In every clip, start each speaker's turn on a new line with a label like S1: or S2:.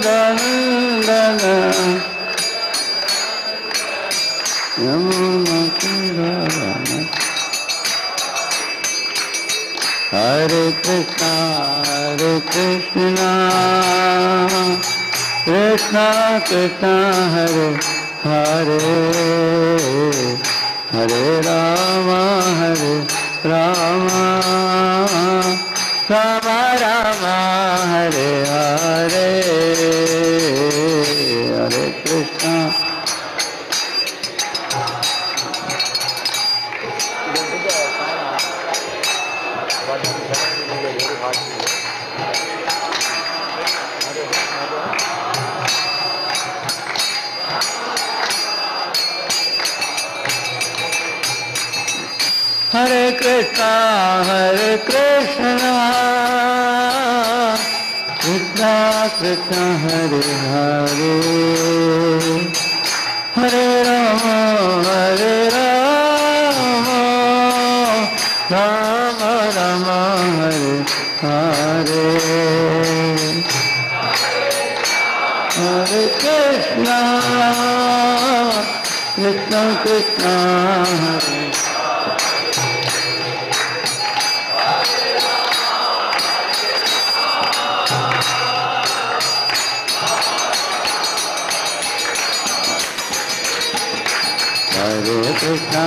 S1: नंदन यमुना किनारा। हरे कृष्णा कृष्णा कृष्णा हरे हरे, हरे राम राम राम हरे हरे, हरे कृष्णा। हरे कृष्णा कृष्णा कृष्णा हरे हरे, हरे राम राम राम हरे हरे, हरे कृष्णा कृष्णा कृष्णा हरे। हरे कृष्णा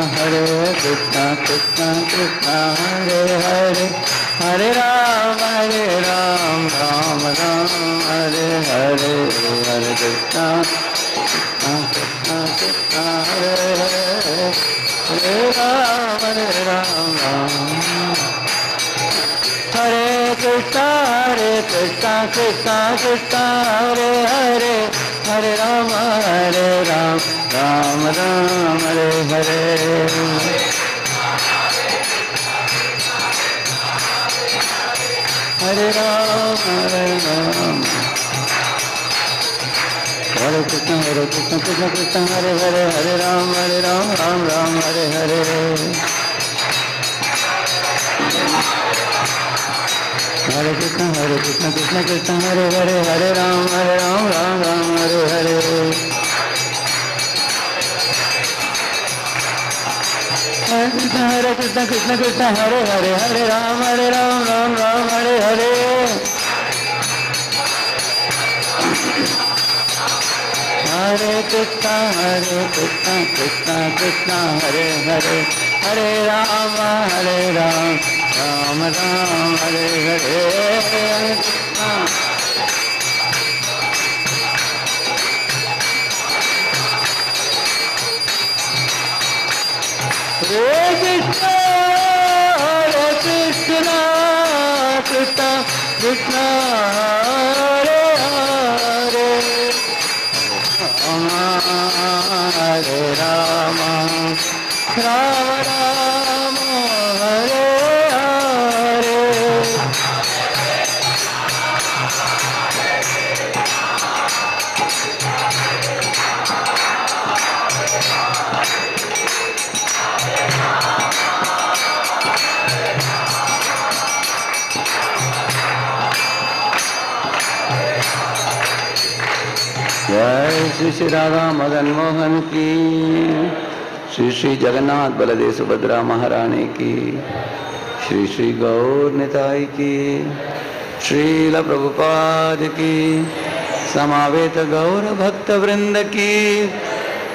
S1: कृष्णा कृष्णा हरे हरे, हरे राम राम राम हरे हरे, हरे कृष्णा कृष्णा कृष्णा हरे हरे, हरे राम राम। हरे कृष्णा कृष्णा कृष्णा हरे हरे, हरे राम राम राम हरे हरे। हरे राम हरे कृष्ण कृष्ण कृष्ण हरे हरे, हरे राम राम राम हरे हरे। हरे कृष्ण कृष्ण कृष्ण हरे हरे, हरे राम राम राम हरे हरे। हरे कृष्ण कृष्ण कृष्ण हरे हरे, हरे राम राम राम हरे हरे। हरे कृष्ण कृष्ण कृष्ण हरे हरे, हरे राम राम राम हरे हरे। हरे कृष्ण हरे कृष्ण कृष्ण कृष्ण हरे हरे, हरे राम राम राम हरे हरे। जय श्री श्री राधा मदन मोहन की, श्री श्री जगन्नाथ बलदेव सुभद्रा महारानी की, श्री श्री गौर निताई की, श्रील प्रभुपाद की, समावेत गौर भक्त वृंद की,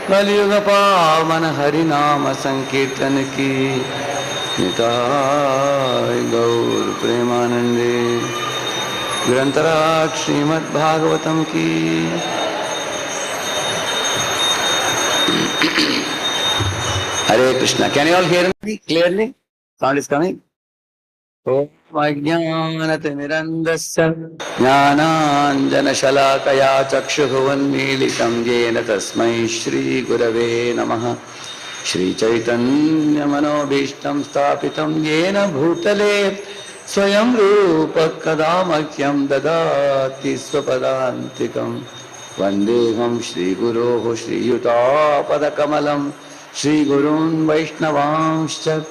S1: कलयुग पावन हरि नाम संकीर्तन की, निताय गौर प्रेमानंदे। ग्रंथराज श्रीमद् भागवतम की। Hare Krishna. Can you all hear me clearly? Sound is coming. Om Ajnanatirmirandasya Jnananjanashalakaya Chakshuvannilitam Yena Tasmai Shri Gurave Namaha. Shri Chaitanya Manobhishtam Sthapitam Yena Bhutale Swayam Rupa Kadamakyam Dadati Swapadantikam. Vandeham Shri Guroho Shri Yutapadakkamalam Shri Gurun Vaishnavanscha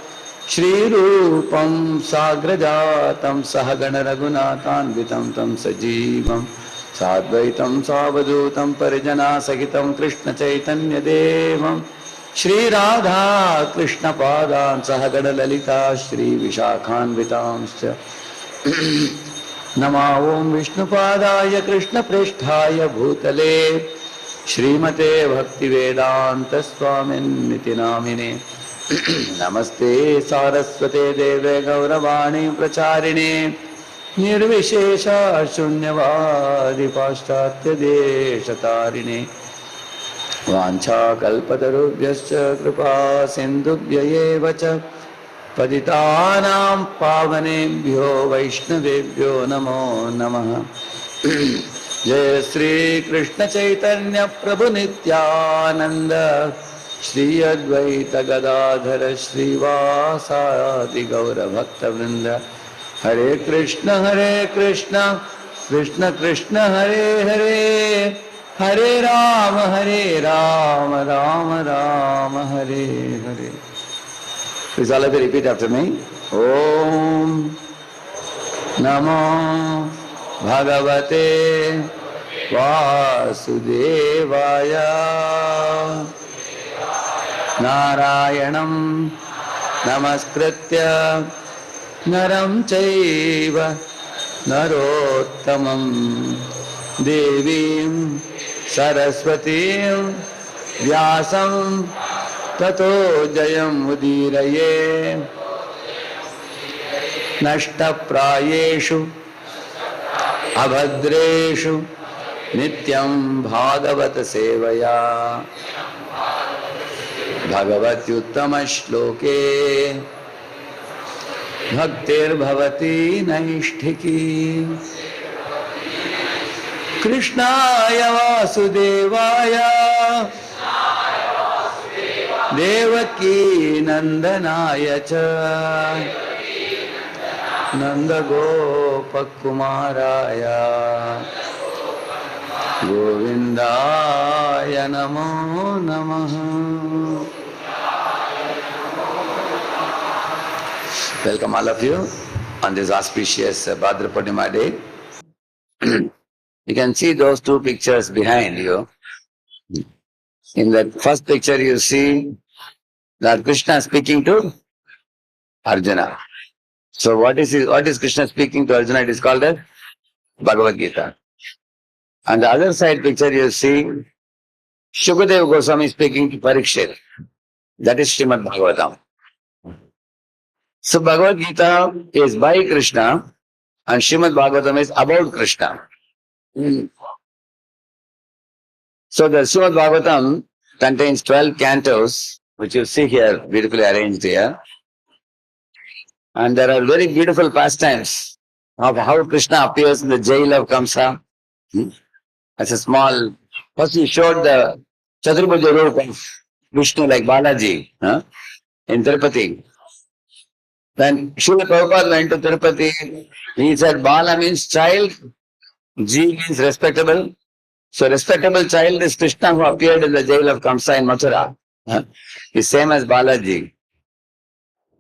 S1: Shri Rupam Sagrajatam Sahagana Raghunathanvitam Tam Sajivam साद्वैतं सावधूतं परिजना सहितं कृष्ण चैतन्य देवं श्री राधा कृष्ण पादान् सहगण ललिता श्री विशाखान्वितांश्च नमो ओं विष्णुपादाय कृष्ण प्रेष्ठाय भूतले श्रीमते भक्तिवेदांत स्वामिन्निति नामिने नमस्ते सारस्वते देवे गौरवाणी प्रचारिणे निर्विशेष शून्यवादी पाश्चात्य देशतारिणे वाञ्छाकल्पतरुभ्यश्च कृपा सिन्धुभ्य एव च पतितानां पावनेभ्यो वैष्णवेभ्यो नमो नमः। जय श्री कृष्ण चैतन्य प्रभु नित्यानंद श्री अद्वैत गदाधर श्रीवासादि गौर भक्त वृंद। हरे कृष्ण कृष्ण कृष्ण हरे हरे, हरे Ram Ram Ram Hare Hare. Please all of you repeat after me. Om Namo Bhagavate Vasudevaya Narayanam Namaskritya Naram Chaiva Narottamam Devim Saraswatim Vyasam Tato Jayam Udiraye Nashta Prayeshu Abhadreshu Nityam Bhagavata Sevaya Bhagavati Uttama Shloke Bhaktir Bhavati Naishtiki Krishnaya Vasudevaya Devaki Nandanaya Cha Nanda Gopakumaraya Govindaya Namo Namaha. Welcome all of you on this auspicious Bhadra Purnima day. You can see those two pictures behind you. In the first picture you see that Krishna speaking to Arjuna. So what is Krishna speaking to Arjuna? It is called as Bhagavad Gita. On the other side picture you see Shukadeva Goswami speaking to Parikshit. That is Srimad Bhagavatam. So Bhagavad Gita is by Krishna and Srimad Bhagavatam is about Krishna. So the Srimad Bhagavatam contains 12 cantos, which you see here, beautifully arranged here. And there are very beautiful pastimes of how Krishna appears in the jail of Kamsa. As a small, first he showed the Chaturabhuja rope of Vishnu like Balaji in Tirupati. When Srila Prabhupada went to Tirupati, he said Bala means child, G means respectable. So respectable child is Krishna who appeared in the jail of Kamsa in Mathura. Is same as Balaji.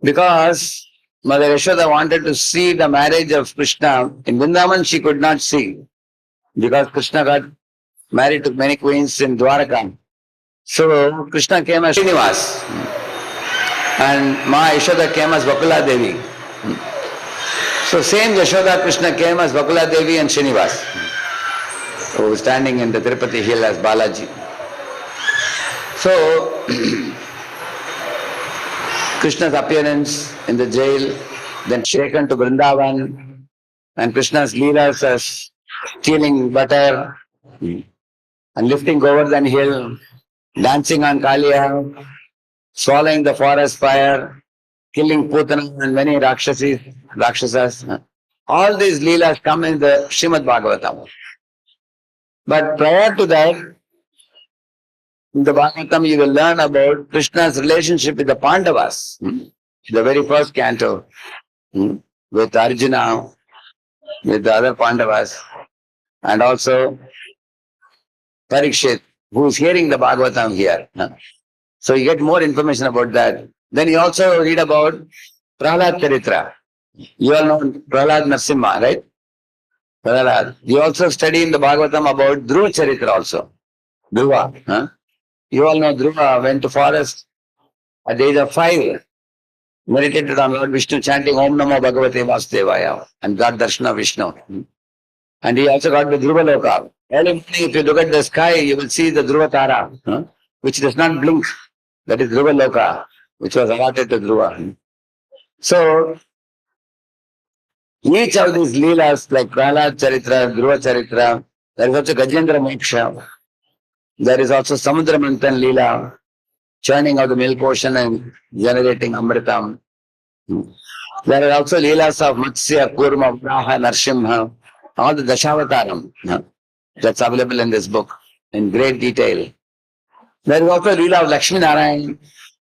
S1: Because Mother Yashoda wanted to see the marriage of Krishna. In Vrindavan she could not see. Because Krishna got married to many queens in Dwaraka. So Krishna came as Srinivas. And Ma Yashoda came as Vakula Devi. So same Yashoda Krishna came as Vakula Devi and Srinivas, who was standing in the Tirupati hill as Balaji. So Krishna's appearance in the jail, then taken to Vrindavan, and Krishna's leelas as stealing butter and lifting Govardhan hill, dancing on Kaliya, swallowing the forest fire, killing Putana and many Rakshasas. All these leelas come in the Srimad Bhagavatam. But prior to that, in the Bhagavatam you will learn about Krishna's relationship with the Pandavas. The very first canto, with Arjuna, with the other Pandavas, and also Parikshit, who is hearing the Bhagavatam here. So you get more information about that. Then you also read about Prahlad Charitra. You all know Prahlad Narasimha, right? Prahlad, you also study in the Bhagavatam about Dhruva Charitra also. Dhruva. Huh? You all know Dhruva went to forest at the age of 5, meditated on Lord Vishnu, chanting Om Namo Bhagavate Vasudevaya, and got darshana of Vishnu. And he also got the Dhruva Loka. Early morning, if you look at the sky, you will see the Dhruva Tara, which does not blink. That is Dhruva Loka, which was allotted to Dhruva. So, each of these Leelas, like Prahlad Charitra, Dhruva Charitra, there is also Gajendra Moksha, there is also Samudra Manthan Leela, churning of the milk ocean and generating Amritam. There are also Leelas of Matsya, Kurma, Vraha, Narsimha, all the Dashavataram. That's available in this book in great detail. There is also Leela of Lakshmi Narayan,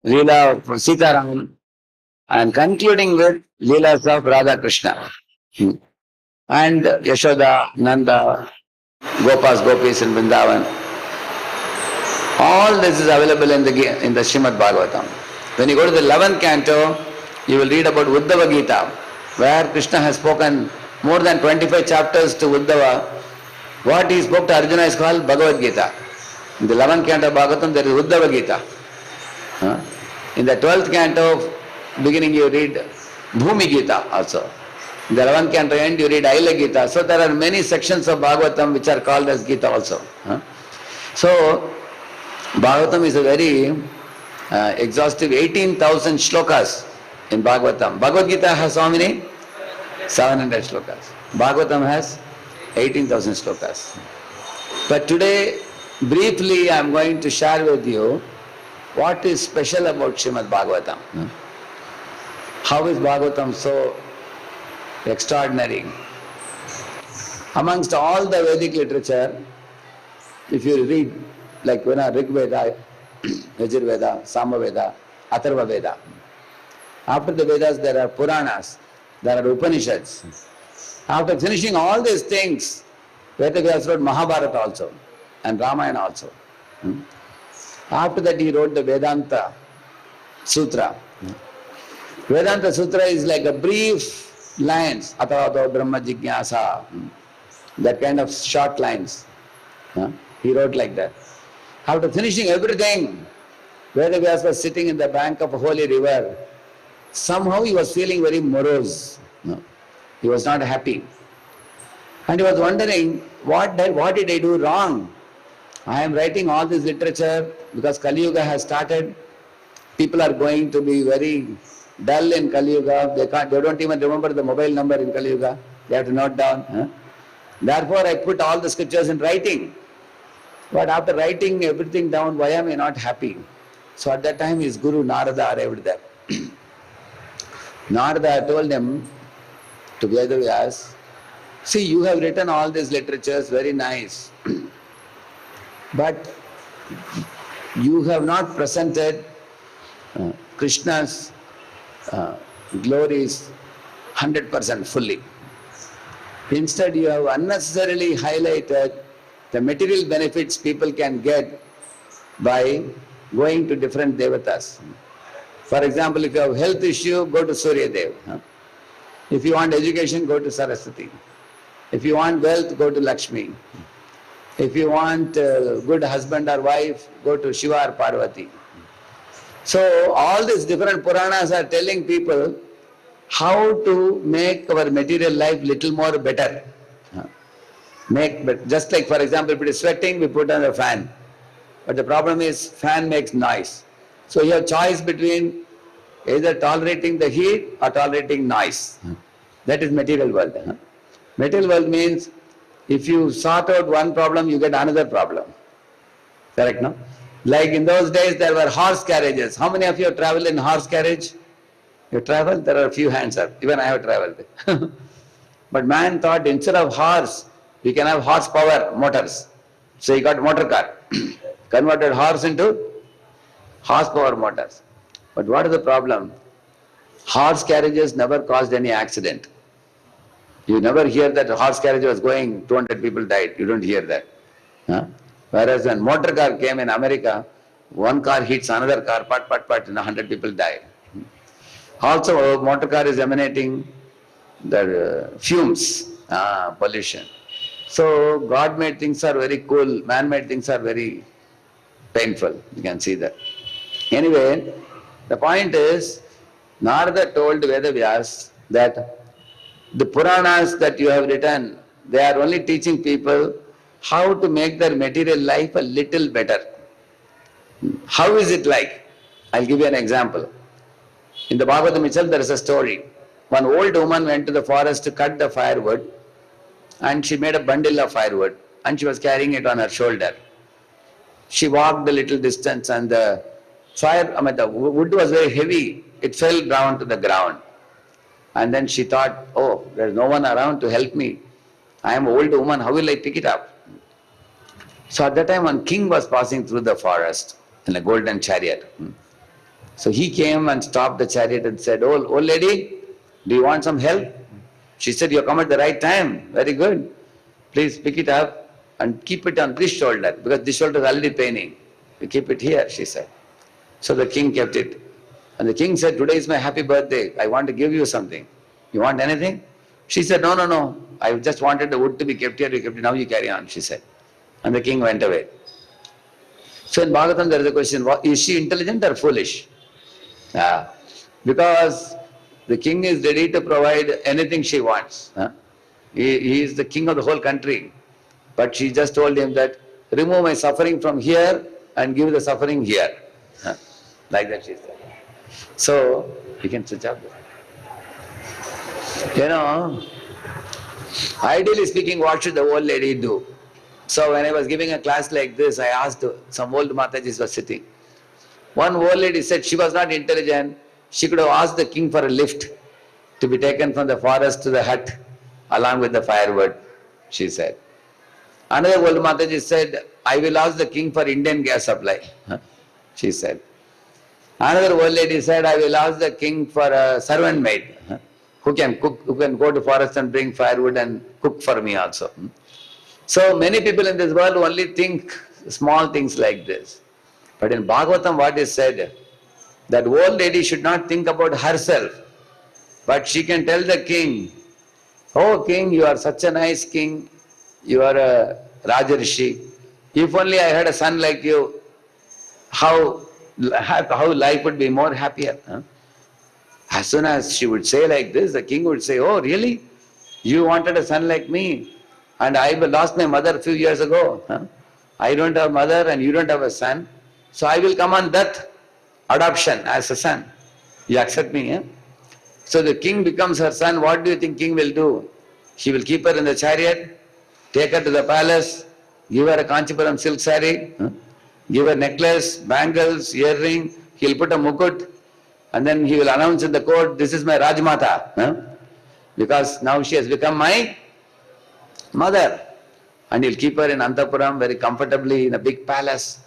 S1: Leela of Sitaram, and concluding with Leelas of Radha Krishna. And Yashoda, Nanda, Gopas, Gopis in Vrindavan. All this is available in the Srimad Bhagavatam. When you go to the 11th canto, you will read about Uddhava Gita, where Krishna has spoken more than 25 chapters to Uddhava. What he spoke to Arjuna is called Bhagavad Gita. In the 11th canto of Bhagavatam, there is Uddhava Gita. In the 12th canto, beginning you read Bhumi Gita also. In the 11th canto end, you read Aila Gita. So there are many sections of Bhagavatam which are called as Gita also. So, Bhagavatam is a very exhaustive 18,000 shlokas in Bhagavatam. Bhagavad Gita has how many? 700 shlokas. Bhagavatam has 18,000 shlokas. But today, briefly, I am going to share with you what is special about Srimad Bhagavatam. How is Bhagavatam so extraordinary? Amongst all the Vedic literature, if you read like Rig Veda, Yajur Veda, Sama Veda, Atharva Veda. After the Vedas, there are Puranas, there are Upanishads. After finishing all these things, Veda Vyasa wrote Mahabharata also and Ramayana also. After that, he wrote the Vedanta Sutra. Vedanta Sutra is like a brief lines, Atavato Brahma Jigyasa, that kind of short lines. He wrote like that. After finishing everything, Veda Vyasa was sitting in the bank of a holy river. Somehow he was feeling very morose. He was not happy. And he was wondering, what did I do wrong? I am writing all this literature because Kali Yuga has started. People are going to be very dull in Kali Yuga. They don't even remember the mobile number in Kali Yuga. They have to note down. Therefore, I put all the scriptures in writing. But after writing everything down, why am I not happy? So at that time his guru Narada arrived there. Narada told him to Vedavyas, see, you have written all these literatures, very nice. But you have not presented Krishna's glories 100% fully. Instead, you have unnecessarily highlighted the material benefits people can get by going to different devatas. For example, if you have health issue, go to Surya Dev. If you want education, go to Saraswati. If you want wealth, go to Lakshmi. If you want a good husband or wife, go to Shiva or Parvati. So all these different Puranas are telling people how to make our material life little more better. Just like, for example, if it is sweating, we put on a fan. But the problem is, fan makes noise. So you have choice between either tolerating the heat or tolerating noise. That is material world. Material world means, if you sort out one problem, you get another problem. Correct, no? Like in those days, there were horse carriages. How many of you have traveled in horse carriage? You travel? There are a few hands up. Even I have traveled. But man thought, instead of horse, we can have horsepower motors. So he got motor car. Converted horse into horsepower motors. But what is the problem? Horse carriages never caused any accident. You never hear that a horse carriage was going, 200 people died. You don't hear that. Whereas when motor car came in America, one car hits another car, and 100 people die. Also, motor car is emanating the fumes. Pollution. So God-made things are very cool, man-made things are very painful. You can see that. Anyway, the point is, Narada told Vedavyas that the Puranas that you have written, they are only teaching people how to make their material life a little better. How is it like? I'll give you an example. In the Bhagavatam itself, there is a story. One old woman went to the forest to cut the firewood, and she made a bundle of firewood, and she was carrying it on her shoulder. She walked a little distance, and the wood was very heavy. It fell down to the ground. And then she thought, oh, there's no one around to help me. I am an old woman, how will I pick it up? So at that time, one king was passing through the forest in a golden chariot. So he came and stopped the chariot and said, oh, old lady, do you want some help? She said, you come at the right time. Very good. Please pick it up and keep it on this shoulder, because this shoulder is already paining. You keep it here, she said. So the king kept it. And the king said, today is my happy birthday. I want to give you something. You want anything? She said, no, no, no. I just wanted the wood to be kept here. You kept it. Now you carry on, she said. And the king went away. So in Bhagavatam there is a question, is she intelligent or foolish? Because the king is ready to provide anything she wants. He is the king of the whole country. But she just told him that, remove my suffering from here and give the suffering here. Like that she said. So, you can switch off. You know, ideally speaking, what should the old lady do? So when I was giving a class like this, I asked, some old Matajis were sitting. One old lady said she was not intelligent. She could have asked the king for a lift to be taken from the forest to the hut along with the firewood, she said. Another old Mataji said, I will ask the king for Indian gas supply, she said. Another old lady said, I will ask the king for a servant maid who can cook, who can go to forest and bring firewood and cook for me also. So many people in this world only think small things like this. But in Bhagavatam what is said, that old lady should not think about herself, but she can tell the king, oh king, you are such a nice king, you are a Rajarshi. If only I had a son like you, how life would be more happier. As soon as she would say like this, the king would say, oh really? You wanted a son like me, and I lost my mother a few years ago. I don't have a mother and you don't have a son, so I will come on that adoption as a son. You accept me? So the king becomes her son. What do you think king will do? He will keep her in the chariot, take her to the palace, give her a Kanchipuram silk saree, give her necklace, bangles, earring, he'll put a mukut, and then he will announce in the court, this is my Rajmata, because now she has become my mother. And he'll keep her in Antapuram very comfortably in a big palace.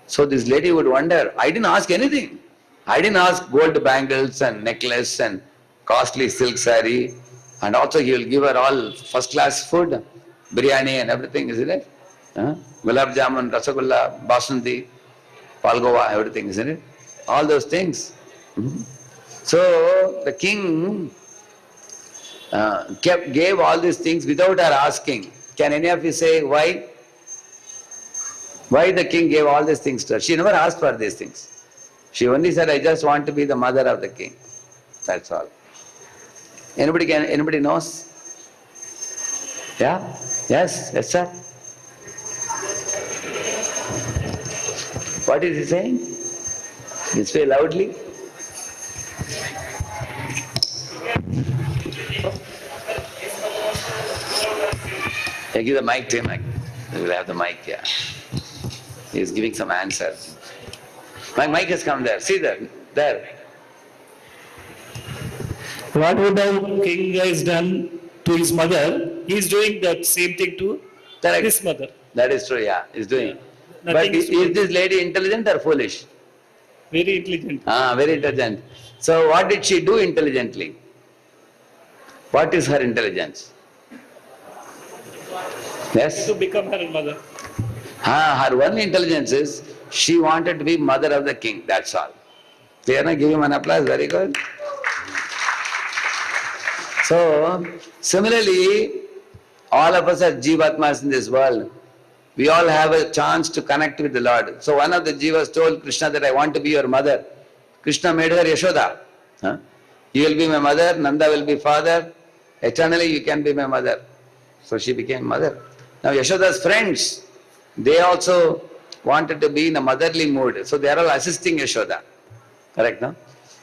S1: So this lady would wonder, I didn't ask anything. I didn't ask gold bangles and necklace and costly silk saree, and also he will give her all first class food, biryani and everything, isn't it? Gulab jamun, rasagulla, basunti, palgova, everything, isn't it? All those things. So the king gave all these things without her asking. Can any of you say why? Why the king gave all these things to her? She never asked for these things. She only said, I just want to be the mother of the king. That's all. Anybody knows? Yeah? Yes? Yes, sir? What is he saying? Can you say loudly? Yeah, give the mic to him. We will have the mic, yeah. He is giving some answers. My mic has come there. See there. There.
S2: What would the king has done to his mother, he is doing that same thing to his mother.
S1: That is true, yeah. He's doing.
S2: Nothing
S1: But is this lady intelligent or foolish?
S2: Very intelligent.
S1: Very intelligent. So what did she do intelligently? What is her intelligence? Yes?
S2: To become her mother.
S1: Her one intelligence is she wanted to be mother of the king. That's all. Clear? Give him an applause. Very good. So, similarly, All of us are Jivatmas in this world. We all have a chance to connect with the Lord. So one of the Jivas told Krishna that I want to be your mother. Krishna made her Yashoda. Huh? You will be my mother, Nanda will be father. Eternally you can be my mother. So she became mother. Now Yashoda's friends, they also wanted to be in a motherly mood. So they are all assisting Yashoda. Correct, no?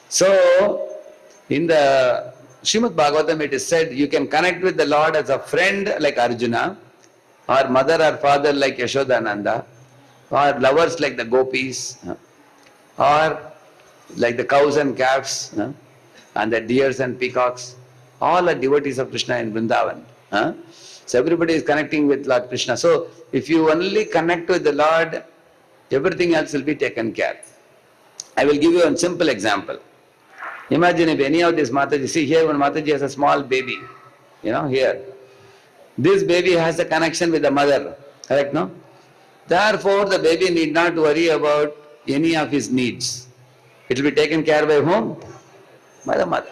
S1: So in the Srimad Bhagavatam it is said you can connect with the Lord as a friend like Arjuna, or mother or father like Yashoda Nanda, or lovers like the gopis, or like the cows and calves, and the deers and peacocks. All are devotees of Krishna in Vrindavan. So everybody is connecting with Lord Krishna. So if you only connect with the Lord, everything else will be taken care. I will give you a simple example. Imagine if any of these Mataji, see here when Mataji has a small baby, here. This baby has a connection with the mother, correct, no? Therefore, the baby need not worry about any of his needs. It will be taken care by whom? By the mother.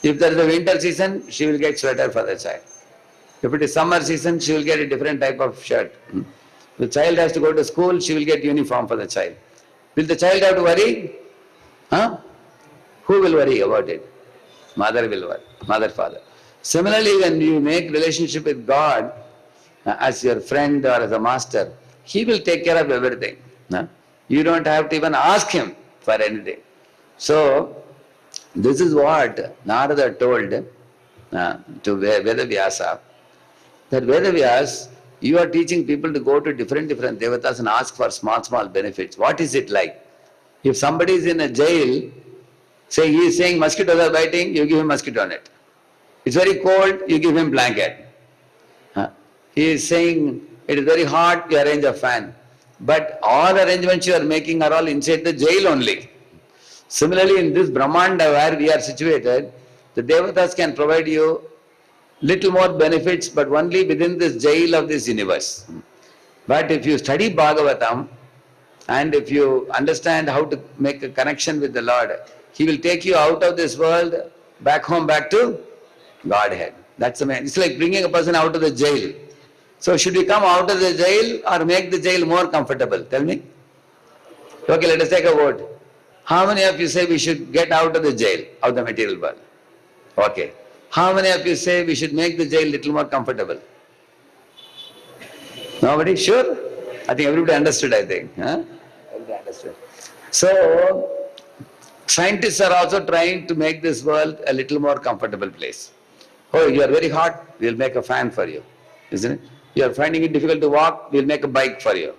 S1: If there is a winter season, she will get sweater for the child. If it is summer season, she will get a different type of shirt. If the child has to go to school, she will get uniform for the child. Will the child have to worry? Who will worry about it? Mother will worry. Mother, father. Similarly, when you make relationship with God as your friend or as a master, He will take care of everything. You don't have to even ask Him for anything. So, this is what Narada told to Vedavyasa, that Vedavyas, you are teaching people to go to different devatas and ask for small benefits. What is it like? If somebody is in a jail, say he is saying mosquitoes are biting, you give him mosquito net. It's very cold, you give him blanket. He is saying it is very hot, you arrange a fan. But all arrangements you are making are all inside the jail only. Similarly, in this Brahmanda where we are situated, the devatas can provide you little more benefits, but only within this jail of this universe. But if you study Bhagavatam, and if you understand how to make a connection with the Lord, He will take you out of this world, back home, back to Godhead. That's the main. It's like bringing a person out of the jail. So should we come out of the jail or make the jail more comfortable? Tell me. Okay, let us take a vote. How many of you say we should get out of the jail, of the material world? Okay. How many of you say we should make the jail little more comfortable? Nobody? Sure? I think everybody understood, I think. Everybody understood. So, scientists are also trying to make this world a little more comfortable place. Oh, you are very hot, we will make a fan for you, isn't it? You are finding it difficult to walk, we will make a bike for you,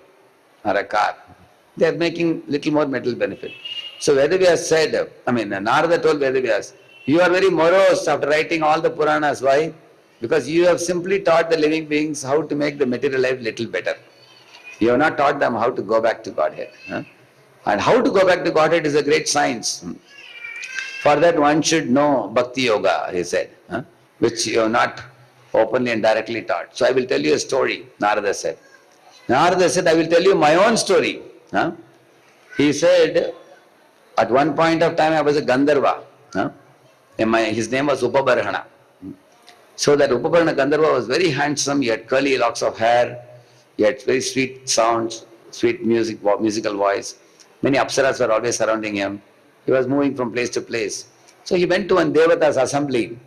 S1: or a car. They are making little more material benefit. So Vedavyas said, Narada told Vedavyas, you are very morose after writing all the Puranas. Why? Because you have simply taught the living beings how to make the material life little better. You have not taught them how to go back to Godhead. And how to go back to Godhead is a great science. For that one should know Bhakti Yoga, he said, which you have not openly and directly taught. So I will tell you a story, Narada said. Narada said, I will tell you my own story. He said, at one point of time I was a Gandharva. His name was Upabarhana. So that Upabarhana Gandharva was very handsome, he had curly locks of hair, he had very sweet sounds, sweet musical voice. Many apsaras were always surrounding him. He was moving from place to place. So he went to one Devatas assembly,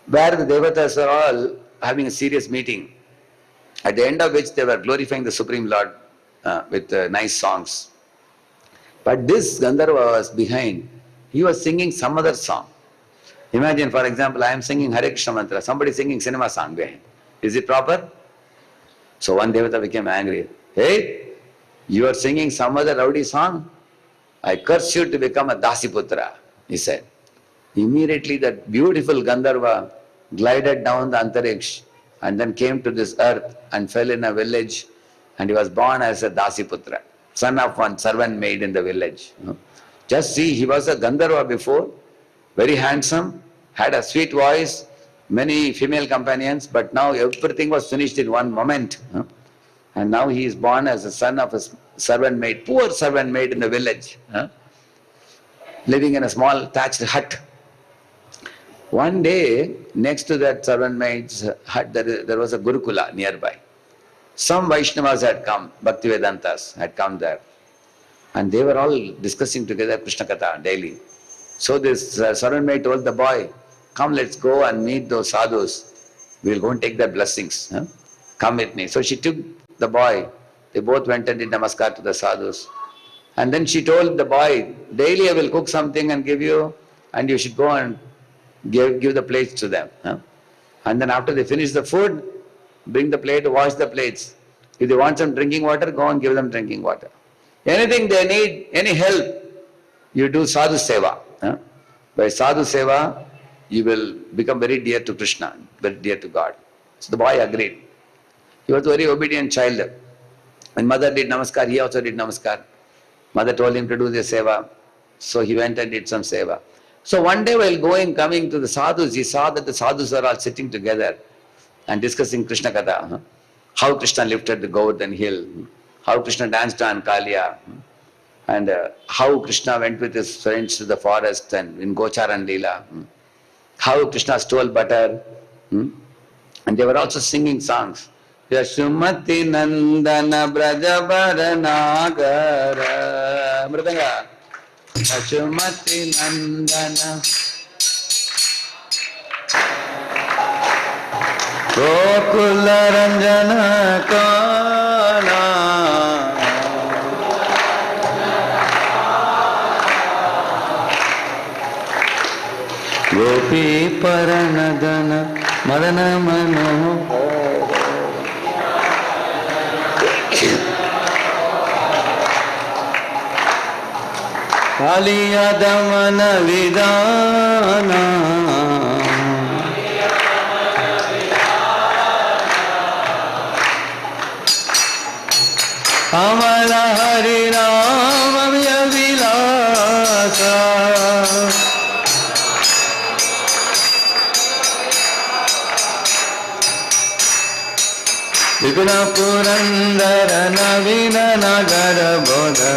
S1: where the Devatas were all having a serious meeting, at the end of which they were glorifying the Supreme Lord with nice songs. But this Gandharva was behind. He was singing some other song. Imagine, for example, I am singing Hare Krishna Mantra, somebody singing cinema song behind. Is it proper? So one Devata became angry. Hey, you are singing some other rowdy song? I curse you to become a Dasiputra, he said. Immediately that beautiful Gandharva glided down the Antariksh and then came to this earth and fell in a village, and he was born as a Dasiputra, son of one servant maid in the village. Just see, he was a Gandharva before, very handsome, had a sweet voice, many female companions, but now everything was finished in one moment. And now he is born as a son of a servant maid, poor servant maid in the village, living in a small thatched hut. One day, next to that servant maid's hut, there was a Gurukula nearby. Some Vaishnavas had come, Bhaktivedantas had come there. And they were all discussing together Krishna Katha daily. So this servant maid told the boy, come, let's go and meet those sadhus. We'll go and take their blessings. Huh? Come with me. So she took the boy. They both went and did namaskar to the sadhus. And then she told the boy, daily I will cook something and give you, and you should go and give the plates to them. Huh? And then after they finish the food, bring the plate, wash the plates. If they want some drinking water, go and give them drinking water. Anything they need, any help, you do sadhu seva. Huh? By sadhu seva, you will become very dear to Krishna, very dear to God. So the boy agreed. He was a very obedient child. When mother did namaskar, he also did namaskar. Mother told him to do the seva. So he went and did some seva. So one day while coming to the sadhus, he saw that the sadhus are all sitting together and discussing Krishna Katha. Huh? How Krishna lifted the Govardhan hill, how Krishna danced on Kaliya, and how Krishna went with his friends to the forest and in Gocharan Leela, how Krishna stole butter, and they were also singing songs. Yashumati Nandana Brajabara Nagara Mridanga Yashumati Nandana Gokula Ranjana Kana Gopi Paranadana Madana Manohara Kaliya Damana Vidana Amala Hari Rama Vilasa Vigna Purandara Navina Nagara Bodha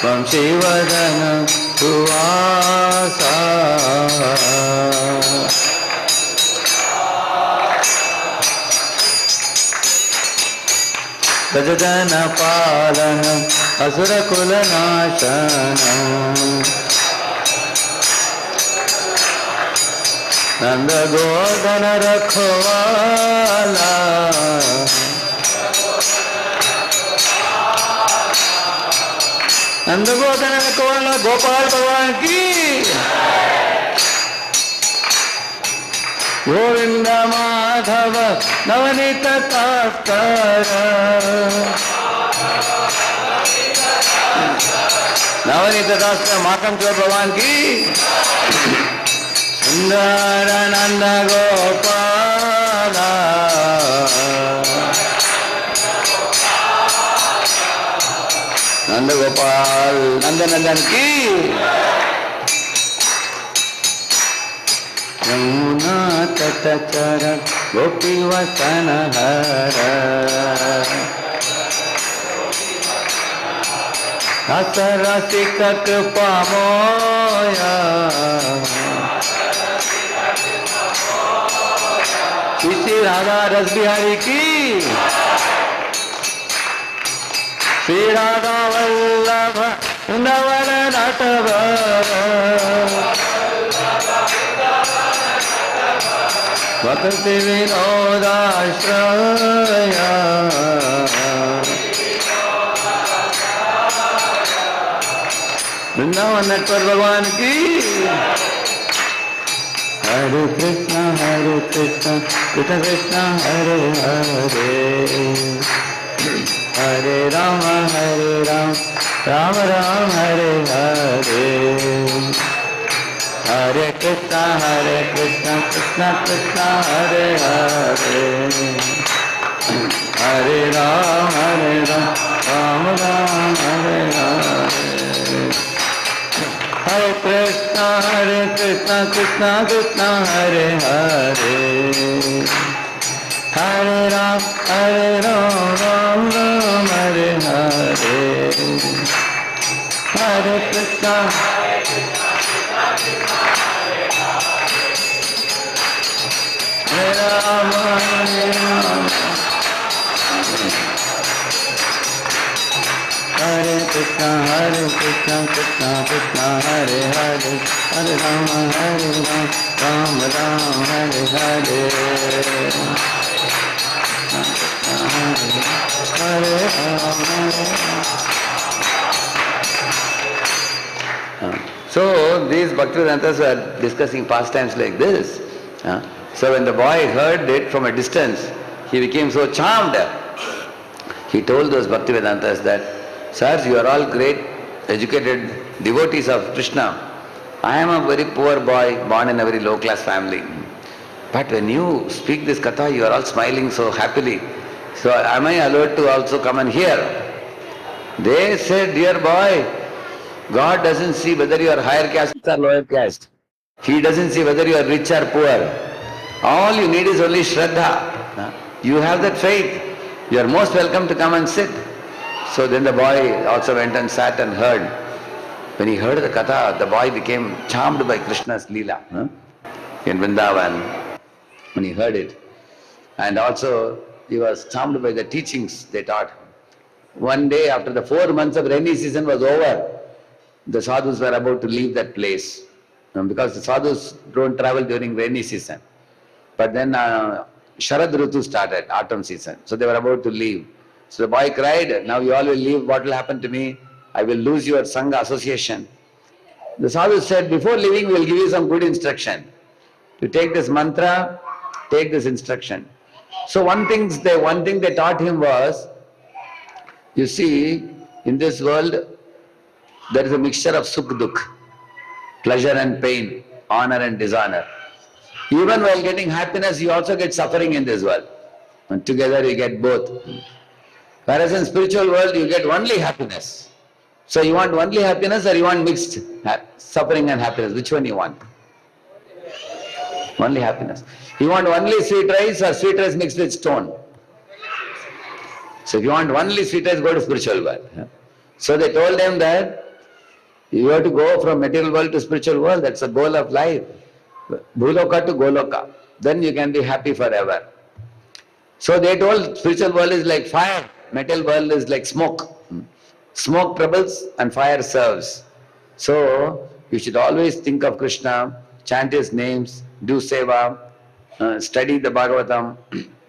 S1: Vamshivadana Suvasa Gajadana Palana Asura Kulanashana Nanda Godana Rakhovala Nanda Godana Rakhovala Gopal Bhavan ki Govinda Madhava Navanita Taskara Navanita Taskara Makam Chor Bhavan ki Sundarananda Gopala Nanda Gopal Nanda Nandan ki Yamuna Tatachara Gopi Vasana Hara Asarasikat Pamoya Shri Radha Rasbihari ki Shri Radha Vallabha Vrindavan Natavara Bhakti Vinodashraya Vrindavan Natvar Bhagwan ki Hare Krishna, Krishna Krishna, Hare Hare Hare Rama, Rama Rama, Hare Hare Hare Krishna, Krishna Krishna, Hare Hare Hare Rama, Rama Rama, Hare Hare Hare Krishna, Krishna Krishna, Hare Hare Hare Rama, Rama Rama, Hare Hare Hare Krishna, Krishna. Hare Rama, Hare Rama. Hare Krishna, Krishna Krishna, Hare Hare, Hare Rama, Rama Rama, Hare Hare. Hare Rama. So these Bhaktivedantas were discussing pastimes like this. So when the boy heard it from a distance, he became so charmed. He told those Bhaktivedantas that, sirs, you are all great, educated devotees of Krishna. I am a very poor boy, born in a very low-class family. But when you speak this katha, you are all smiling so happily. So am I allowed to also come and hear? They said, dear boy, God doesn't see whether you are higher caste or lower caste. He doesn't see whether you are rich or poor. All you need is only Shraddha. You have that faith. You are most welcome to come and sit. So then the boy also went and sat and heard. When he heard the katha, the boy became charmed by Krishna's Leela in Vrindavan when he heard it. And also he was charmed by the teachings they taught. One day after the 4 months of rainy season was over, the sadhus were about to leave that place. Because the sadhus don't travel during rainy season. But then Sharad Ritu started, autumn season. So they were about to leave. So the boy cried, now you all will leave, what will happen to me? I will lose your Sangha association. The sadhu said, before leaving we will give you some good instruction. To take this mantra, take this instruction. So one thing they taught him was, you see, in this world, there is a mixture of sukh dukh, pleasure and pain, honor and dishonor. Even while getting happiness, you also get suffering in this world. And together you get both. Whereas in spiritual world, you get only happiness. So you want only happiness or you want mixed suffering and happiness? Which one you want? Only happiness. You want only sweet rice or sweet rice mixed with stone? So if you want only sweet rice, go to spiritual world. So they told them that you have to go from material world to spiritual world. That's the goal of life. Bhuloka to Goloka. Then you can be happy forever. So they told spiritual world is like fire. Material world is like smoke. Smoke troubles and fire serves. So you should always think of Krishna, chant his names, do seva, study the Bhagavatam,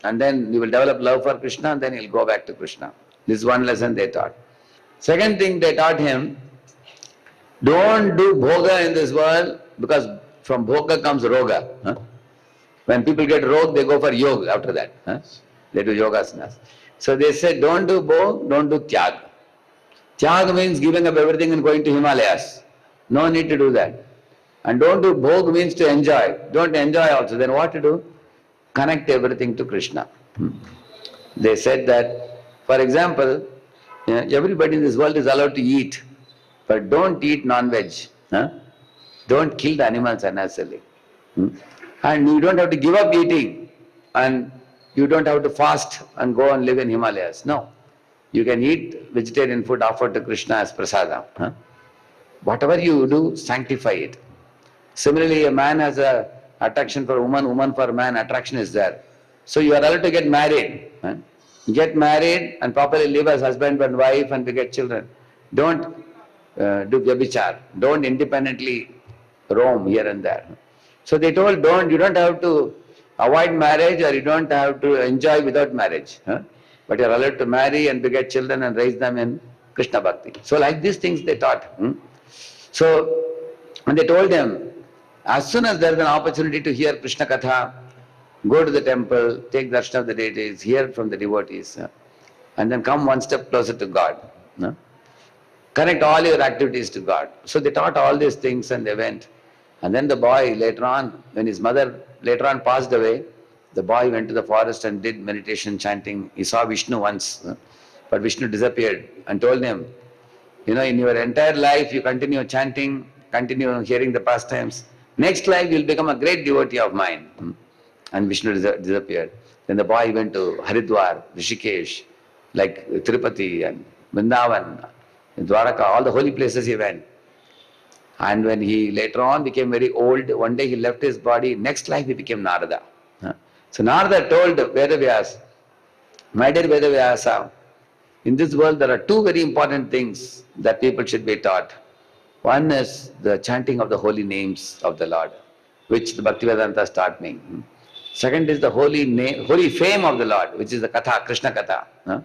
S1: and then you will develop love for Krishna and then you'll go back to Krishna. This is one lesson they taught. Second thing they taught him, don't do bhoga in this world because from bhoga comes roga. When people get rog, they go for yoga after that. They do yogasanas. So they said, don't do bhog, don't do tyag. Tyag means giving up everything and going to Himalayas. No need to do that. And don't do bhog means to enjoy. Don't enjoy also. Then what to do? Connect everything to Krishna. They said that, for example, everybody in this world is allowed to eat, but don't eat non-veg. Don't kill the animals unnecessarily. And you don't have to give up eating, and you don't have to fast and go and live in Himalayas. No. You can eat vegetarian food offered to Krishna as prasadam. Whatever you do, sanctify it. Similarly, a man has an attraction for woman, woman for man, attraction is there. So you are allowed to get married. Get married and properly live as husband and wife and beget children. Don't do vyabichar. Don't independently roam here and there. So they told, you don't have to avoid marriage or you don't have to enjoy without marriage. But you are allowed to marry and beget children and raise them in Krishna Bhakti. So like these things they taught. So, and they told them, as soon as there is an opportunity to hear Krishna Katha, go to the temple, take darshan of the deities, hear from the devotees, and then come one step closer to God. Connect all your activities to God. So they taught all these things and they went. And then the boy later on, when his mother later on passed away, the boy went to the forest and did meditation, chanting. He saw Vishnu once, but Vishnu disappeared and told him, in your entire life you continue chanting, continue hearing the pastimes. Next life you will become a great devotee of mine. And Vishnu disappeared. Then the boy went to Haridwar, Rishikesh, like Tirupati and Vrindavan, Dwaraka, all the holy places he went. And when he later on became very old, one day he left his body, next life he became Narada. So Narada told Vedavyasa, my dear Vedavyasa, in this world there are two very important things that people should be taught. One is the chanting of the holy names of the Lord, which the Bhaktivedanta taught me. Second is the holy fame of the Lord, which is the Katha, Krishna Katha.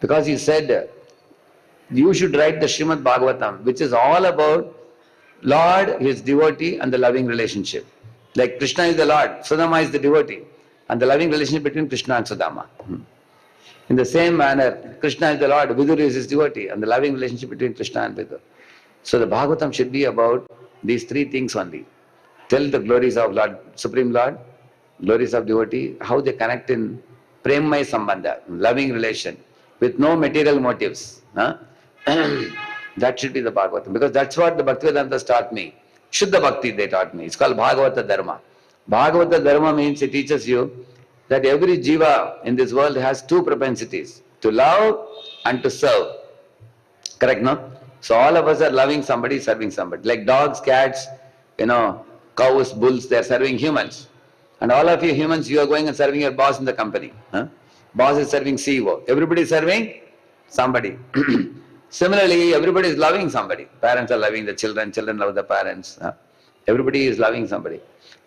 S1: Because he said, you should write the Srimad Bhagavatam, which is all about Lord, his devotee, and the loving relationship. Like Krishna is the Lord, Sudama is the devotee, and the loving relationship between Krishna and Sudama. In the same manner, Krishna is the Lord, Vidur is his devotee, and the loving relationship between Krishna and Vidur. So the Bhagavatam should be about these three things only. Tell the glories of Lord, Supreme Lord, glories of devotee, how they connect in Premmaya Sambandha, loving relation, with no material motives. That should be the Bhagavatam, because that's what the Bhaktivedanta taught me. Shuddha Bhakti they taught me. It's called Bhagavata Dharma. Bhagavata Dharma means it teaches you that every jiva in this world has two propensities, to love and to serve. Correct, no? So all of us are loving somebody, serving somebody. Like dogs, cats, cows, bulls, they are serving humans. And all of you humans, you are going and serving your boss in the company. Boss is serving CEO. Everybody is serving somebody. Similarly, everybody is loving somebody. Parents are loving the children, children love the parents. Everybody is loving somebody.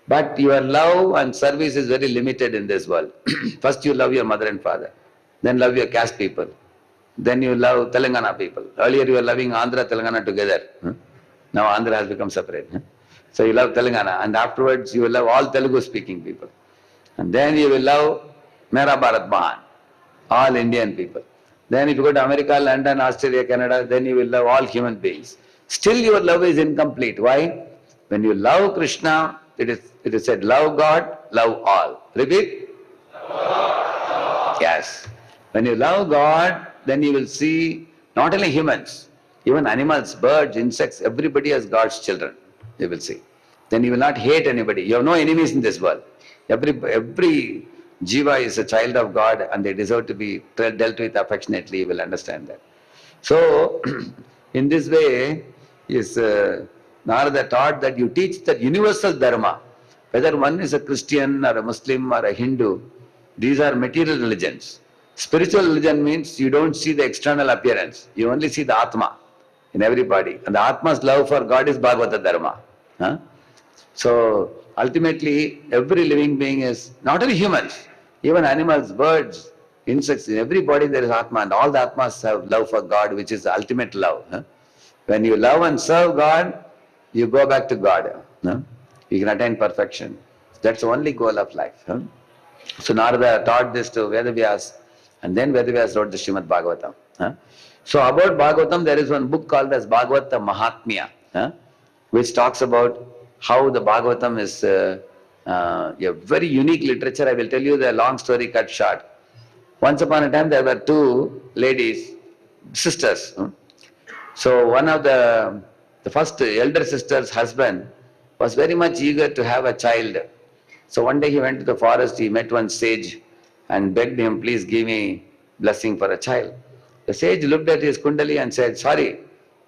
S1: But your love and service is very limited in this world. First you love your mother and father. Then love your caste people. Then you love Telangana people. Earlier you were loving Andhra, Telangana together. Now Andhra has become separate. So you love Telangana. And afterwards you will love all Telugu speaking people. And then you will love Mera Bharat Mahan, all Indian people. Then if you go to America, London, Australia, Canada, then you will love all human beings. Still your love is incomplete. Why? When you love Krishna, it is said, love God, love all. Repeat. Yes. When you love God, then you will see not only humans, even animals, birds, insects, everybody as God's children. You will see. Then you will not hate anybody. You have no enemies in this world. Every jiva is a child of God and they deserve to be dealt with affectionately. You will understand that. So, in this way, Narada taught that you teach that universal dharma. Whether one is a Christian or a Muslim or a Hindu, these are material religions. Spiritual religion means you don't see the external appearance. You only see the Atma in everybody. And the Atma's love for God is Bhagavata Dharma. So, ultimately, every living being is, not only humans, even animals, birds, insects, in every body there is Atma, and all the Atmas have love for God, which is the ultimate love. When you love and serve God, you go back to God. You can attain perfection. That's the only goal of life. So Narada taught this to Vedavyas, and then Vedavyas wrote the Srimad Bhagavatam. So about Bhagavatam, there is one book called as Bhagavata Mahatmya, which talks about how the Bhagavatam is a very unique literature. I will tell you the long story cut short. Once upon a time there were two ladies, sisters. So one of the first elder sister's husband was very much eager to have a child. So one day he went to the forest, he met one sage and begged him, please give me blessing for a child. The sage looked at his kundali and said, sorry,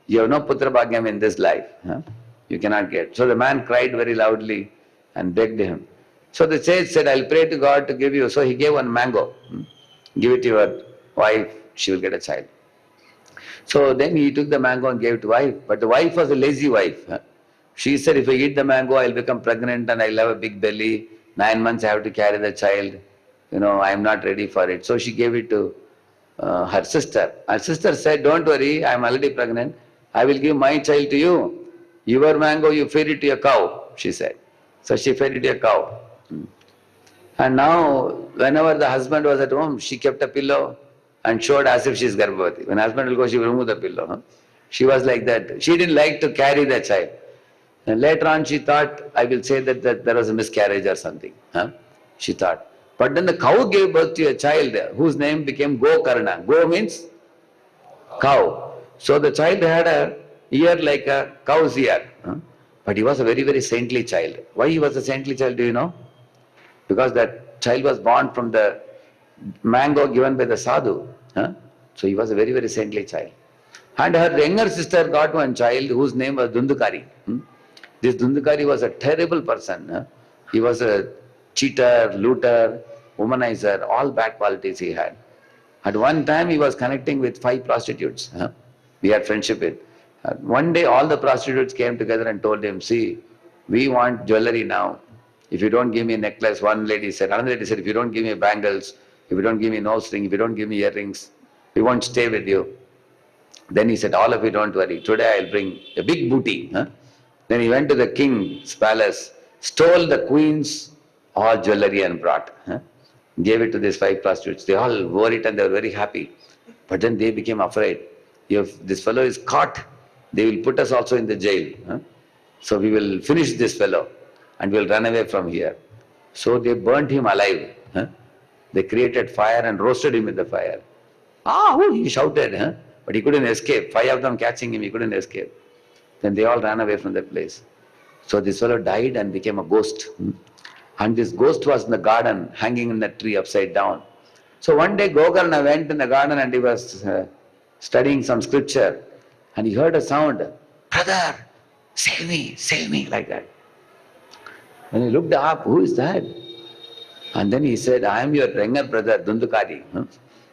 S1: you have no putra bhagyam in this life. You cannot get. So the man cried very loudly and begged him. So the sage said, I'll pray to God to give you. So he gave one mango. Give it to your wife, she will get a child. So then he took the mango and gave it to wife. But the wife was a lazy wife. She said, if I eat the mango, I'll become pregnant and I'll have a big belly. 9 months I have to carry the child. I'm not ready for it. So she gave it to her sister. Her sister said, don't worry, I'm already pregnant. I will give my child to you. Your mango, you feed it to a cow, she said. So she fed it to a cow. And now, whenever the husband was at home, she kept a pillow and showed as if she is Garbhavati. When husband will go, she will remove the pillow. She was like that. She didn't like to carry the child. And later on, she thought, I will say that there was a miscarriage or something. She thought. But then the cow gave birth to a child whose name became Gokarna. Go means cow. So the child had a ear like a cow's ear. But he was a very, very saintly child. Why he was a saintly child, do you know? Because that child was born from the mango given by the sadhu. So he was a very, very saintly child. And her younger sister got one child whose name was Dundukari. This Dundukari was a terrible person. He was a cheater, looter, womanizer, all bad qualities he had. At one time he was connecting with 5 prostitutes. We had friendship with. One day all the prostitutes came together and told him, see, we want jewelry now. If you don't give me a necklace, one lady said, another lady said, if you don't give me bangles, if you don't give me nose ring, if you don't give me earrings, we won't stay with you. Then he said, all of you don't worry, today I'll bring a big booty. Then he went to the king's palace, stole the queen's all jewelry and brought. Gave it to these 5 prostitutes. They all wore it and they were very happy. But then they became afraid. If this fellow is caught, they will put us also in the jail. So we will finish this fellow and we will run away from here. So they burnt him alive. They created fire and roasted him in the fire. He shouted, but he couldn't escape. 5 of them catching him, he couldn't escape. Then they all ran away from that place. So this fellow died and became a ghost. And this ghost was in the garden, hanging in the tree upside down. So one day Gokarna went in the garden and he was studying some scripture. And he heard a sound, brother, save me, like that. And he looked up, who is that? And then he said, I am your younger brother, Dundukari.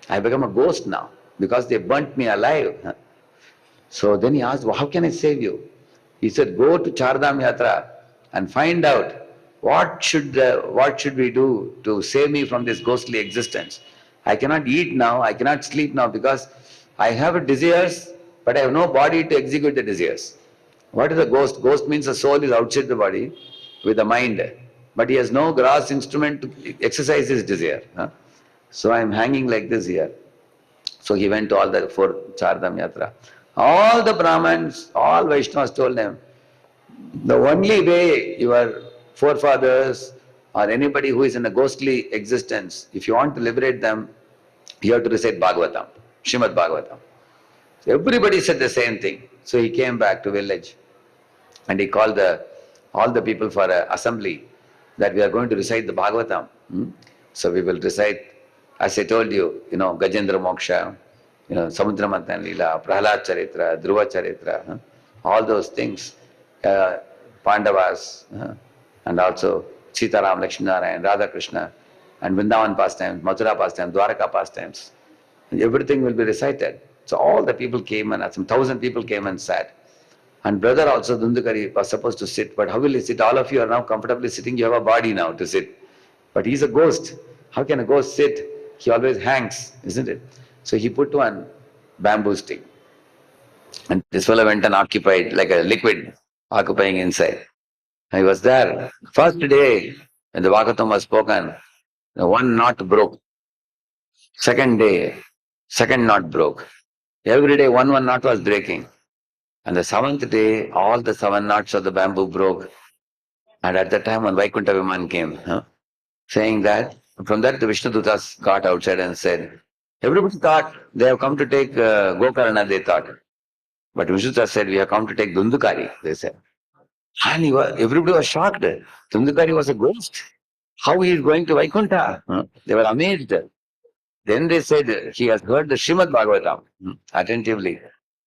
S1: I become a ghost now because they burnt me alive. So then he asked, well, how can I save you? He said, go to Chardham Yatra and find out what should we do to save me from this ghostly existence. I cannot eat now, I cannot sleep now because I have desires, but I have no body to execute the desires. What is a ghost? Ghost means the soul is outside the body with the mind, but he has no gross instrument to exercise his desire. So I am hanging like this here. So he went to all the 4 Chardham Yatra. All the Brahmins, all Vaishnavas told him, the only way your forefathers or anybody who is in a ghostly existence, if you want to liberate them, you have to recite Bhagavatam, Srimad Bhagavatam. So everybody said the same thing. So he came back to village and he called all the people for an assembly that we are going to recite the Bhagavatam. So we will recite, as I told you, Gajendra Moksha, Samudra Manthan Leela, Prahlad Charitra, Dhruva Charitra, all those things, Pandavas, and also Sitaram, Lakshminarayan, Radha Krishna, and Vrindavan pastimes, Mathura pastimes, Dwaraka pastimes. And everything will be recited. So all the people came and some 1,000 people came and sat. And brother also, Dundukari, was supposed to sit, but how will he sit? All of you are now comfortably sitting, you have a body now to sit. But he's a ghost. How can a ghost sit? He always hangs, isn't it? So he put one bamboo stick. And this fellow went and occupied, like a liquid, occupying inside. He was there. First day, when the Bhagavatam was spoken, the 1 knot broke. Second day, 2nd knot broke. Every day, one knot was breaking. And the 7th day, all the 7 knots of the bamboo broke. And at that time, when Vaikuntha Viman came, saying that, from that the Vishnudutas got outside and said, everybody thought they have come to take Gokarna, they thought. But Vishnudutas said, we have come to take Dundukari, they said. And everybody was shocked. Dundukari was a ghost. How he is going to Vaikuntha? They were amazed. Then they said, he has heard the Srimad Bhagavatam attentively.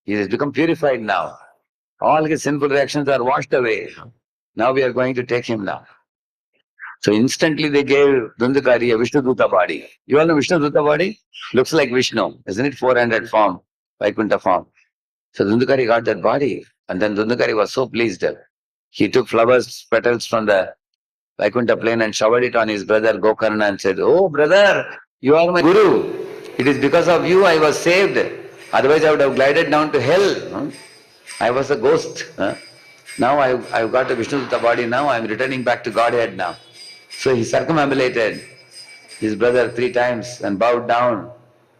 S1: He has become purified now. All his sinful reactions are washed away. Now we are going to take him now. So instantly they gave Dundukari a Vishnuduta body. You all know Vishnuduta body? Looks like Vishnu, isn't it? 400 form, Vaikuntha form. So Dundukari got that body. And then Dundukari was so pleased. He took flowers, petals from the Vaikuntha plain and showered it on his brother Gokarna and said, oh brother, you are my guru. It is because of you I was saved. Otherwise I would have glided down to hell. I was a ghost. Now I've got a Vishnuduta body now. I am returning back to Godhead now. So he circumambulated his brother 3 times and bowed down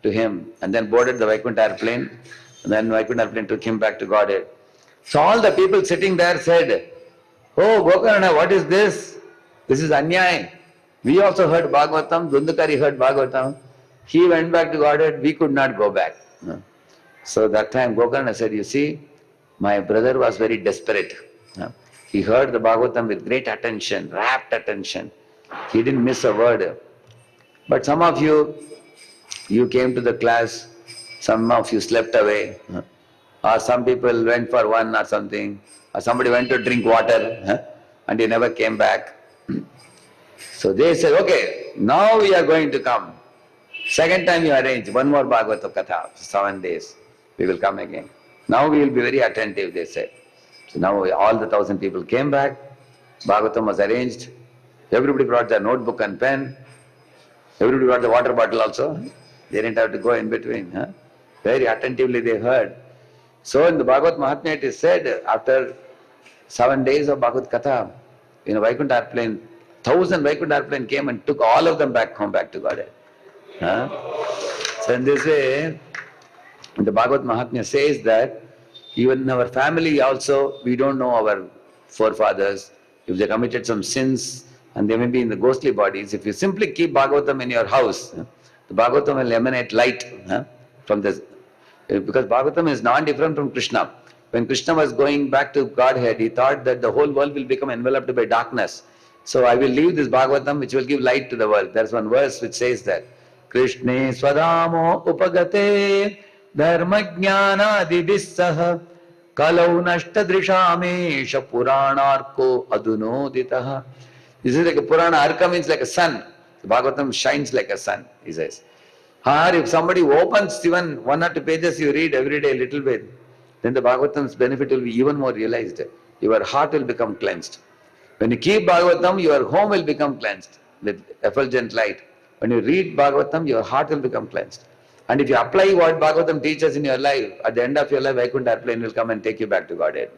S1: to him and then boarded the Vaikuntha airplane. And then Vaikuntha airplane took him back to Godhead. So all the people sitting there said, oh Gokarna, what is this? This is Anyay. We also heard Bhagavatam, Dundukari heard Bhagavatam. He went back to Godhead, we could not go back. So that time Gokarna said, you see, my brother was very desperate. He heard the Bhagavatam with great attention, rapt attention. He didn't miss a word. But some of you came to the class, some of you slept away. or some people went for one or something, or somebody went to drink water and he never came back. So they said, okay, now we are going to come. Second time you arrange one more Bhagavata Katha, 7 days, we will come again. Now we will be very attentive, they said. So now all the 1,000 people came back, Bhagavatam was arranged, everybody brought their notebook and pen, everybody brought the water bottle also, they didn't have to go in between. Very attentively they heard. So in the Bhagavad Mahatmya it is said, after 7 days of Bhagavad Katha, in a Vaikuntha airplane, 1,000 Vaikuntha airplane came and took all of them back home, back to Godhead. So in this way, the Bhagavad Mahatmya says that even in our family also, we don't know our forefathers. If they committed some sins and they may be in the ghostly bodies, if you simply keep Bhagavatam in your house, the Bhagavatam will emanate light from this. Because Bhagavatam is non-different from Krishna. When Krishna was going back to Godhead, he thought that the whole world will become enveloped by darkness. So I will leave this Bhagavatam which will give light to the world. There's one verse which says that Krishne swadamo upagate dharmajnana adibissaha kalau nashtadrishamesha puranarko adunoditaha. This is like a Purana. Arka means like a sun. The Bhagavatam shines like a sun, he says. Or if somebody opens even 1 or 2 pages you read every day a little bit, then the Bhagavatam's benefit will be even more realized. Your heart will become cleansed. When you keep Bhagavatam, your home will become cleansed with effulgent light. When you read Bhagavatam, your heart will become cleansed. And if you apply what Bhagavatam teaches in your life, at the end of your life, Vaikuntha airplane will come and take you back to Godhead.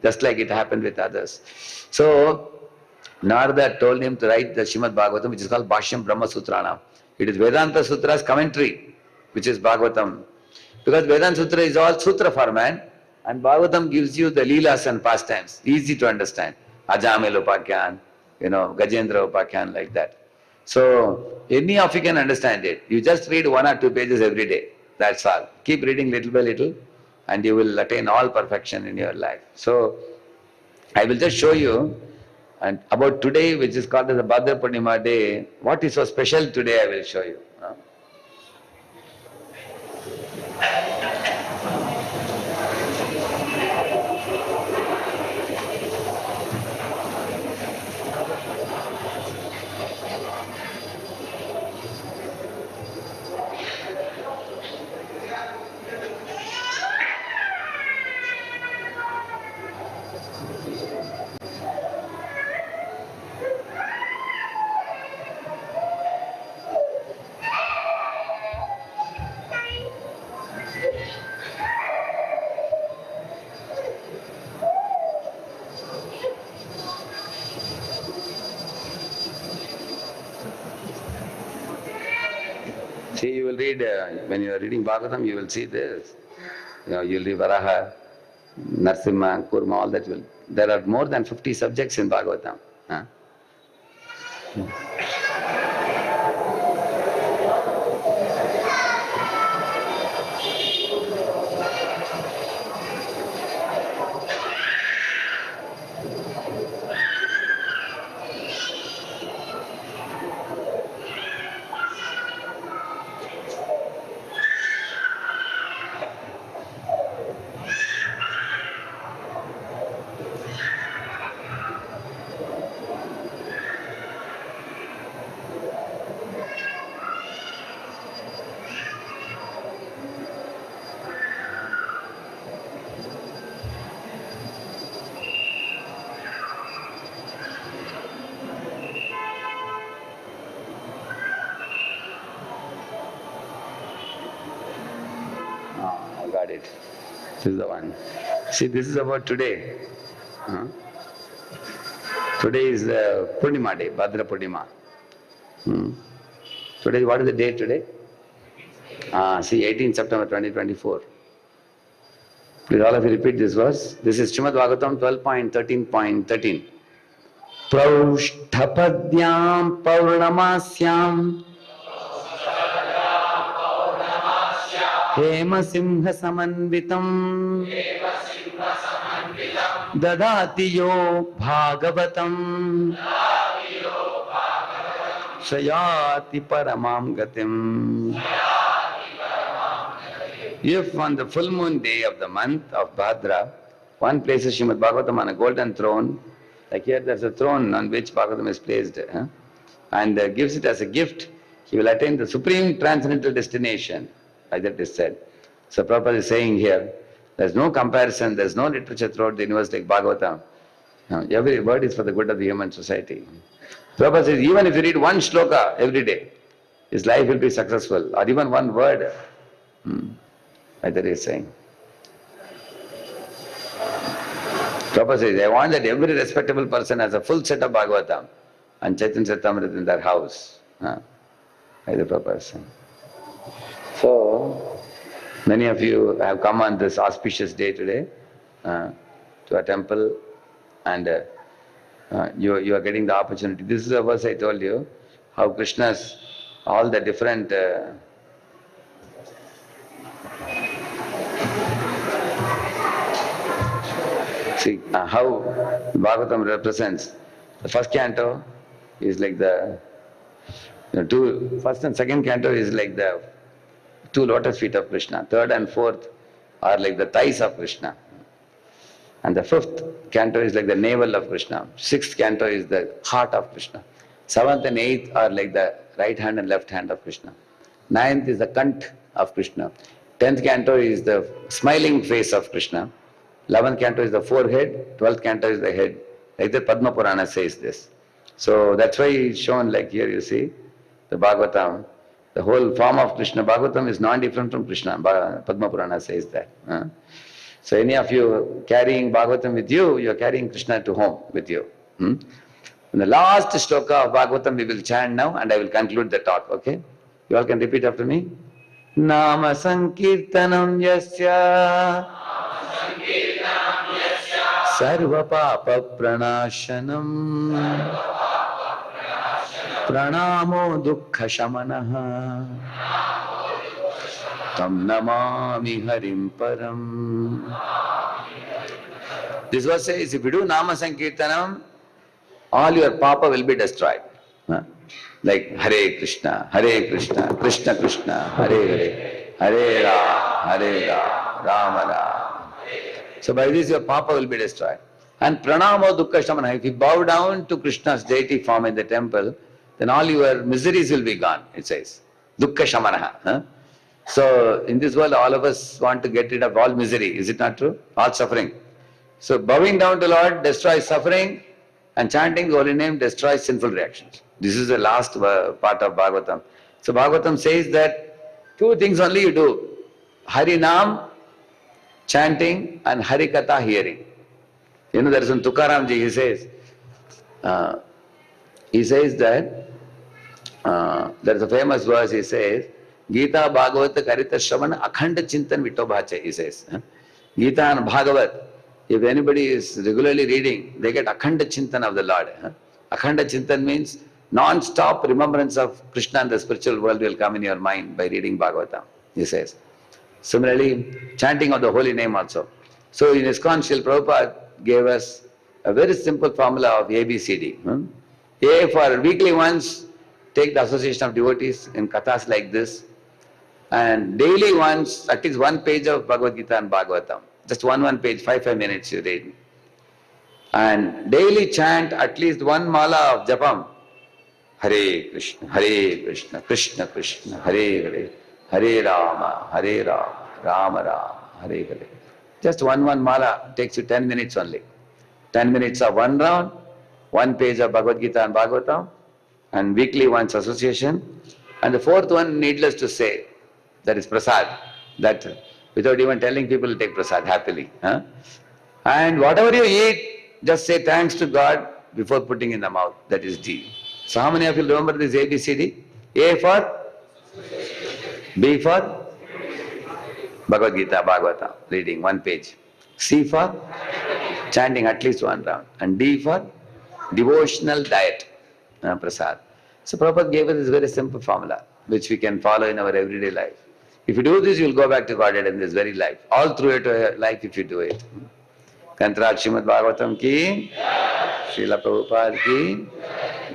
S1: Just like it happened with others. So, Narada told him to write the Srimad Bhagavatam, which is called Bhashyam Brahma Sutrana. It is Vedanta Sutra's commentary, which is Bhagavatam. Because Vedanta Sutra is all Sutra format, and Bhagavatam gives you the Leelas and pastimes, easy to understand. Ajamil Upakyan, Gajendra Upakyan, like that. So, any of you can understand it. You just read 1 or 2 pages every day. That's all. Keep reading little by little, and you will attain all perfection in your life. So, I will just show you and about today, which is called as the Bhadra Purnima day. What is so special today, I will show you. See, you will read, when you are reading Bhagavatam, you will see this. You will read Varaha, Narsimha, Kurma, all that. There are more than 50 subjects in Bhagavatam. This is the one. See, this is about today. Today is Purnima day, Bhadra Purnima. Today, what is the date today? See, 18 September 2024. Please all of you repeat this verse. This is Srimad Bhagavatam 12.13.13. Praushthapadyam Paurnamasyam Hema Simha Samanvitam Dadati Yo Bhagavatam Shayati Paramam Gatim. If on the full moon day of the month of Bhadra, one places Srimad Bhagavatam on a golden throne, like here there's a throne on which Bhagavatam is placed, and gives it as a gift, he will attain the supreme transcendental destination, like that is said. So Prabhupada is saying here, there's no comparison, there's no literature throughout the universe like Bhagavatam. Every word is for the good of the human society. Prabhupada says, even if you read one shloka every day, his life will be successful, or even one word. Like that he is saying. Prabhupada says, I want that every respectable person has a full set of Bhagavatam and Chaitanya Charitamrita in their house. Like the Prabhupada is saying. So, many of you have come on this auspicious day today to a temple, and you are getting the opportunity. This is the verse I told you, how Krishna's, all the different see how Bhagavatam represents. The first canto is like the first and second canto is like the two lotus feet of Krishna. Third and fourth are like the thighs of Krishna. And the fifth canto is like the navel of Krishna. Sixth canto is the heart of Krishna. Seventh and eighth are like the right hand and left hand of Krishna. Ninth is the kant of Krishna. 10th canto is the smiling face of Krishna. 11th canto is the forehead. 12th canto is the head. Like the Padma Purana says this. So that's why it's shown like here you see, the Bhagavatam, the whole form of Krishna. Bhagavatam is non-different from Krishna. Padma Purana says that. So any of you carrying Bhagavatam with you, you are carrying Krishna to home with you. In the last shloka of Bhagavatam we will chant now, and I will conclude the talk, okay? You all can repeat after me. Nama Sankirtanam Yasya Sarva Papa Pranashanam Pranamo Dukkha Shamanaha Tam Namami Harim Param. This verse says, if you do Nama Sankirtanam, all your papa will be destroyed. Like Hare Krishna, Krishna Krishna, Hare Hare, Hare Rama, Rama Rama. So by this your papa will be destroyed. And Pranamo Dukkha Shamana, if you bow down to Krishna's deity form in the temple, then all your miseries will be gone, it says. Dukkha Shamana. So in this world all of us want to get rid of all misery, is it not true? All suffering. So bowing down to Lord destroys suffering, and chanting the holy name destroys sinful reactions. This is the last part of Bhagavatam. So Bhagavatam says that two things only you do. Hari Nam, chanting, and Hari Katha, hearing. You know, there is one Tukaramji, he says that, there is a famous verse, he says, Gita Bhagavata Karita Shravan Akhanda Chintan Vitobhache, he says. Gita and Bhagavat, if anybody is regularly reading, they get Akhanda Chintan of the Lord. Akhanda Chintan means non-stop remembrance of Krishna and the spiritual world will come in your mind by reading Bhagavatam, he says. Similarly, chanting of the holy name also. So in ISKCON, Srila Prabhupada gave us a very simple formula of ABCD. A for weekly once, take the association of devotees in kathas like this, and daily once, at least one page of Bhagavad Gita and Bhagavatam. Just one page, 5 minutes you read. And daily chant at least one mala of japam. Hare Krishna, Krishna Krishna, Hare Hare, Hare Rama, Rama Rama, Hare Hare. Just one mala takes you 10 minutes only. 10 minutes of one round, one page of Bhagavad Gita and Bhagavatam, and weekly once association. And the fourth one, needless to say, that is prasad. That without even telling people, take prasad happily. And whatever you eat, just say thanks to God before putting in the mouth. That is D. So how many of you remember this ABCD? A for? B for? Bhagavad Gita, Bhagavatam, reading one page. C for? Chanting at least one round. And D for? Devotional diet, prasad. So Prabhupada gave us this very simple formula, which we can follow in our everyday life. If you do this, you will go back to Godhead in this very life. All through your life if you do it. Kantraj Srimad Bhagavatam ki, Srila Prabhupada ki,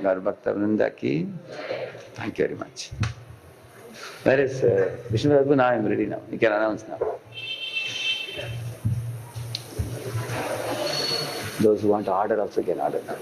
S1: Gaur Bhakta Vrinda ki. Thank you very much. Where is Vishnu Prabhu? Now I am ready now. You can announce now. Those who want to order also can order now.